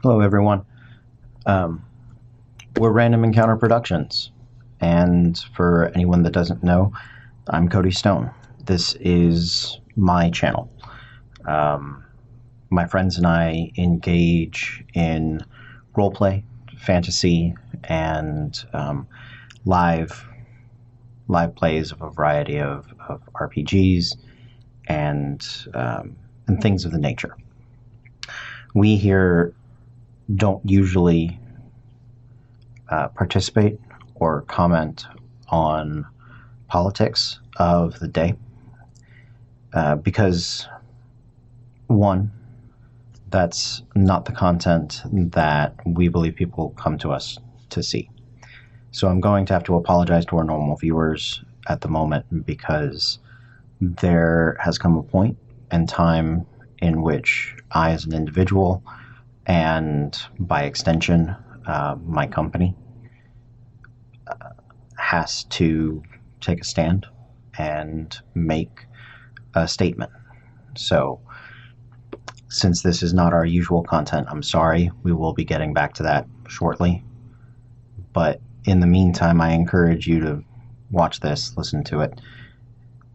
Hello, everyone. Um, we're Random Encounter Productions, and for anyone that doesn't know, I'm Cody Stone. This is my channel. Um, my friends and I engage in roleplay, fantasy, and live plays of a variety of RPGs and things of the nature. We here don't usually participate or comment on politics of the day because, one, that's not the content that we believe people come to us to see. So I'm going to have to apologize to our normal viewers at the moment because there has come a point in time in which I, as an individual, and by extension, my company, has to take a stand and make a statement. So, since this is not our usual content, I'm sorry. We will be getting back to that shortly. But in the meantime, I encourage you to watch this, listen to it.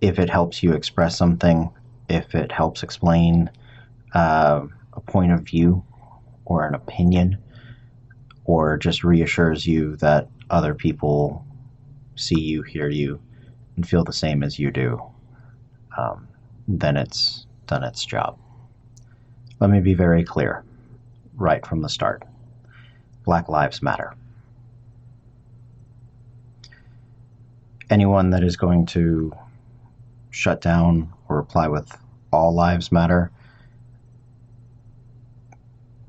If it helps you express something, if it helps explain a point of view or an opinion, or just reassures you that other people see you, hear you, and feel the same as you do, then it's done its job. Let me be very clear right from the start. Black Lives Matter. Anyone that is going to shut down or reply with All Lives Matter,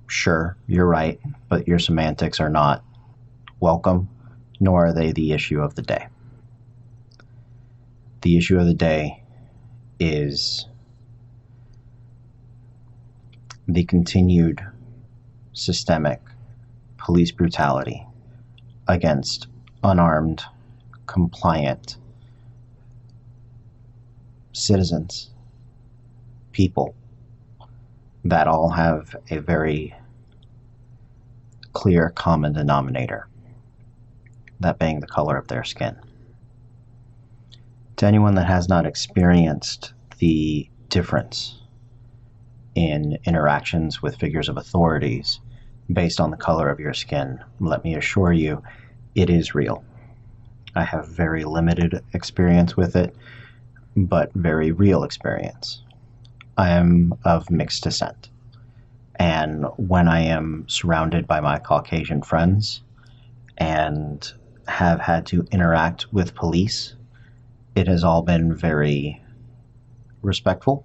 sure, you're right, but your semantics are not welcome, nor are they the issue of the day. The issue of the day is the continued systemic police brutality against unarmed, compliant citizens, people that all have a very clear common denominator, that being the color of their skin. To anyone that has not experienced the difference in interactions with figures of authorities based on the color of your skin, let me assure you, it is real. I have very limited experience with it, but very real experience. I am of mixed descent, and when I am surrounded by my Caucasian friends and have had to interact with police, it has all been very respectful,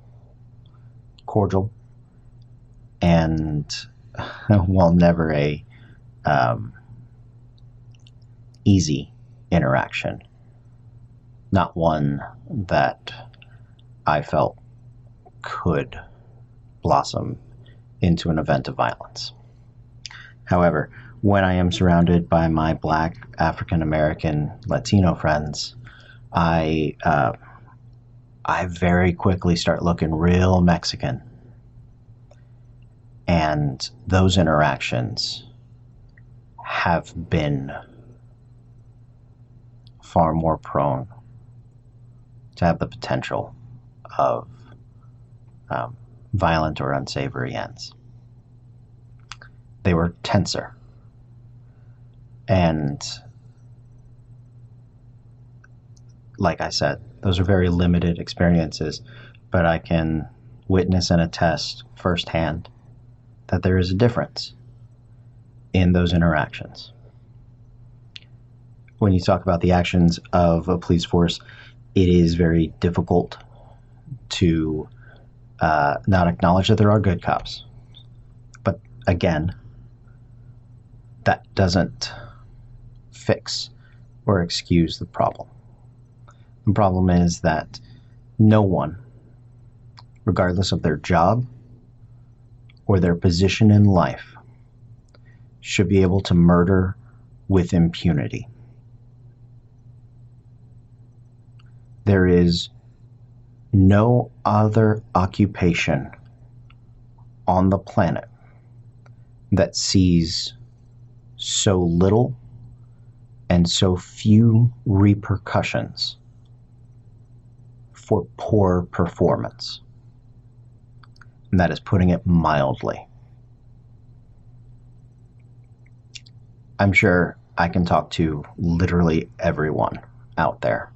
cordial, and while never a easy interaction, not one that I felt could blossom into an event of violence. However, when I am surrounded by my Black, African American, Latino friends, I very quickly start looking real Mexican. And those interactions have been far more prone to have the potential of violent or unsavory ends. They were tenser. And like I said, those are very limited experiences, but I can witness and attest firsthand that there is a difference in those interactions. When you talk about the actions of a police force, it is very difficult to not acknowledge that there are good cops. But again, that doesn't fix or excuse the problem. The problem is that no one, regardless of their job or their position in life, should be able to murder with impunity. There is no other occupation on the planet that sees so little and so few repercussions for poor performance. And that is putting it mildly. I'm sure I can talk to literally everyone out there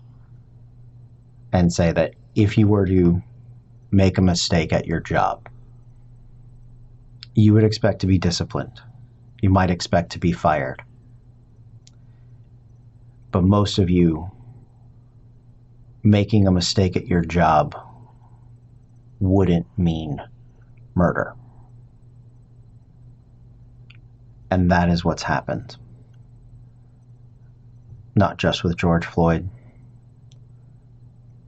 and say that if you were to make a mistake at your job, you would expect to be disciplined. You might expect to be fired. But most of you, making a mistake at your job wouldn't mean murder. And that is what's happened. Not just with George Floyd,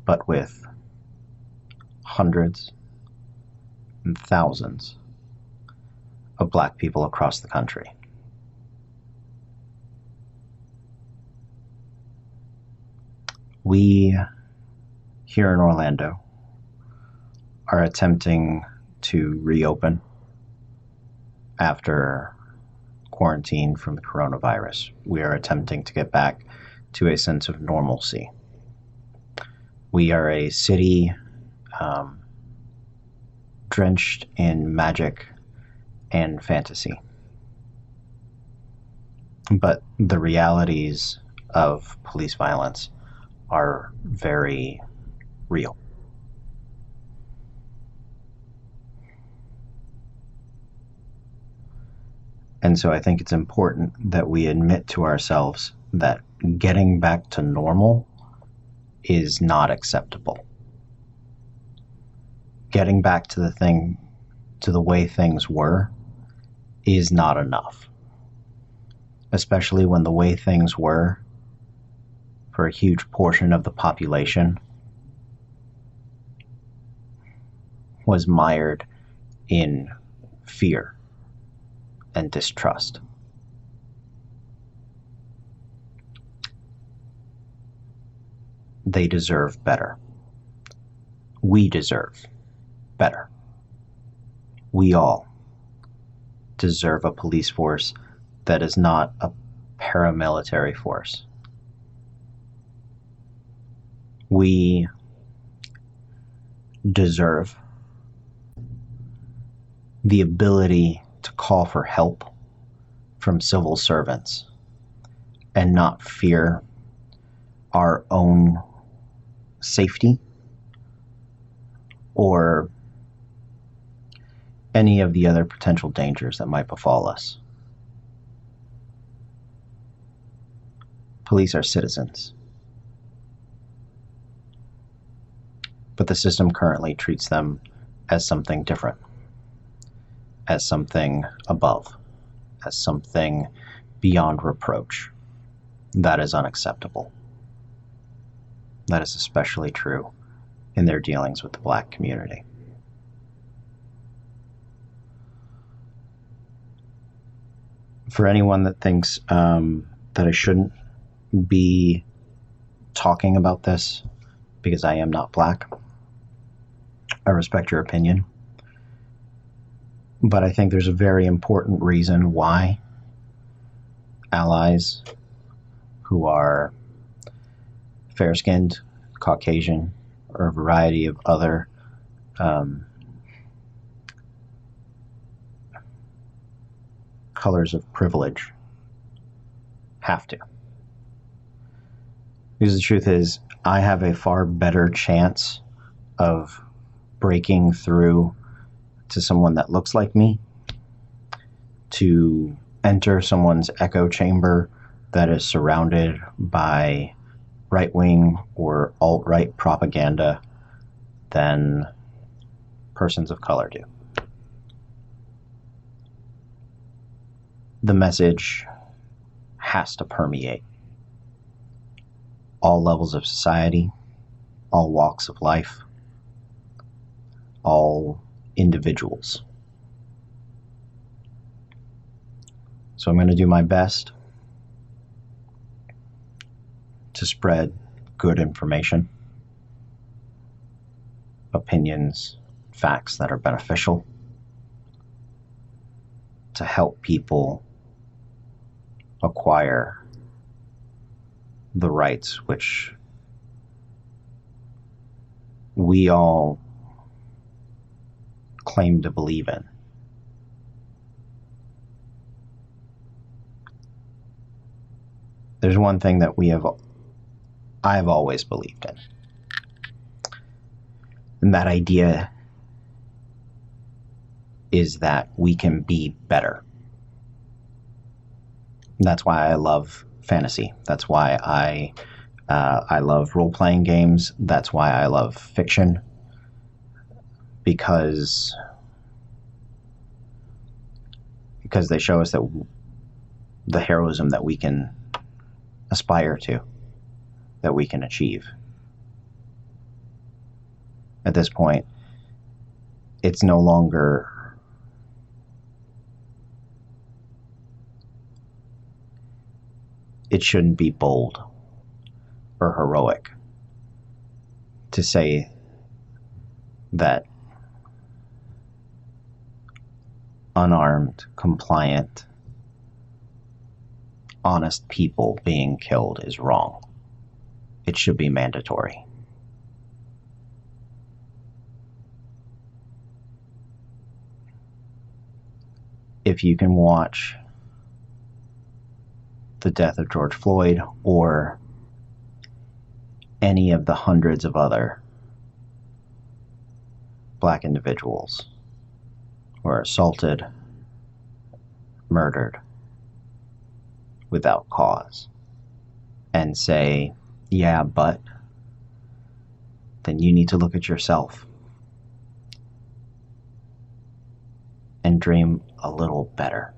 but with hundreds and thousands of Black people across the country. We, here in Orlando, are attempting to reopen after quarantine from the coronavirus. We are attempting to get back to a sense of normalcy. We are a city drenched in magic and fantasy. But the realities of police violence are very real. And so I think it's important that we admit to ourselves that getting back to normal is not acceptable. Getting back to the way things were is not enough. Especially when the way things were for a huge portion of the population was mired in fear and distrust. They deserve better. We deserve better. We all deserve a police force that is not a paramilitary force. We deserve the ability to call for help from civil servants and not fear our own safety or any of the other potential dangers that might befall us. Police are citizens, but the system currently treats them as something different, as something above, as something beyond reproach. That is unacceptable. That is especially true in their dealings with the Black community. For anyone that thinks that I shouldn't be talking about this because I am not Black, I respect your opinion. But I think there's a very important reason why allies who are fair-skinned, Caucasian, or a variety of other colors of privilege have to. Because the truth is, I have a far better chance of breaking through to someone that looks like me, to enter someone's echo chamber that is surrounded by right-wing or alt-right propaganda than persons of color do. The message has to permeate all levels of society, all walks of life, all individuals. So I'm going to do my best to spread good information, opinions, facts that are beneficial, to help people acquire the rights which we all claim to believe in. There's one thing that I've always believed in. And that idea is that we can be better. That's why I love fantasy. That's why I love role-playing games. That's why I love fiction. Because they show us that the heroism that we can aspire to, that we can achieve. At this point, it's no longer it shouldn't be bold or heroic to say that unarmed, compliant, honest people being killed is wrong. It should be mandatory. If you can watch the death of George Floyd or any of the hundreds of other Black individuals who are assaulted, murdered without cause, and say, yeah, but, then you need to look at yourself and dream a little better.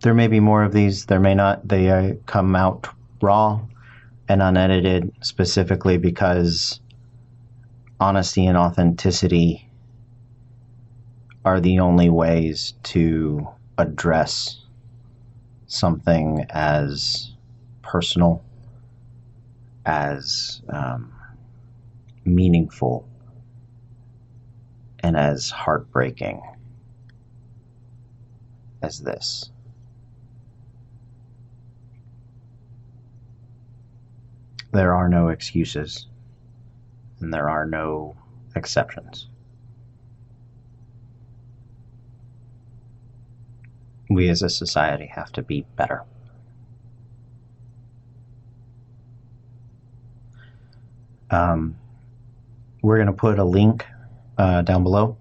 There may be more of these. There may not. They come out raw and unedited specifically because honesty and authenticity are the only ways to address something as personal, as meaningful, and as heartbreaking as this. There are no excuses, and there are no exceptions. We as a society have to be better. We're going to put a link down below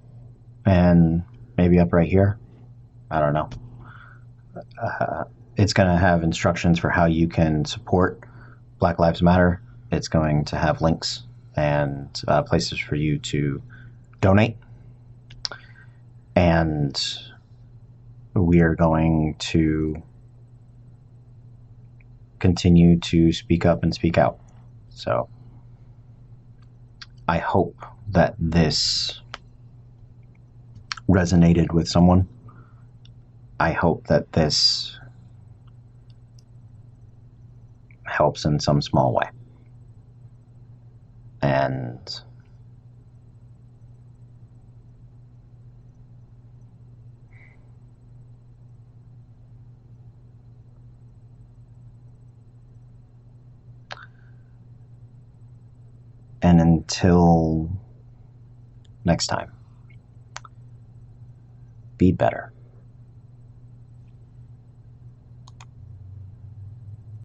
and maybe up right here. I don't know. It's going to have instructions for how you can support Black Lives Matter. It's going to have links and places for you to donate. And we are going to continue to speak up and speak out. So I hope that this resonated with someone. I hope that this helps in some small way. And until next time, be better.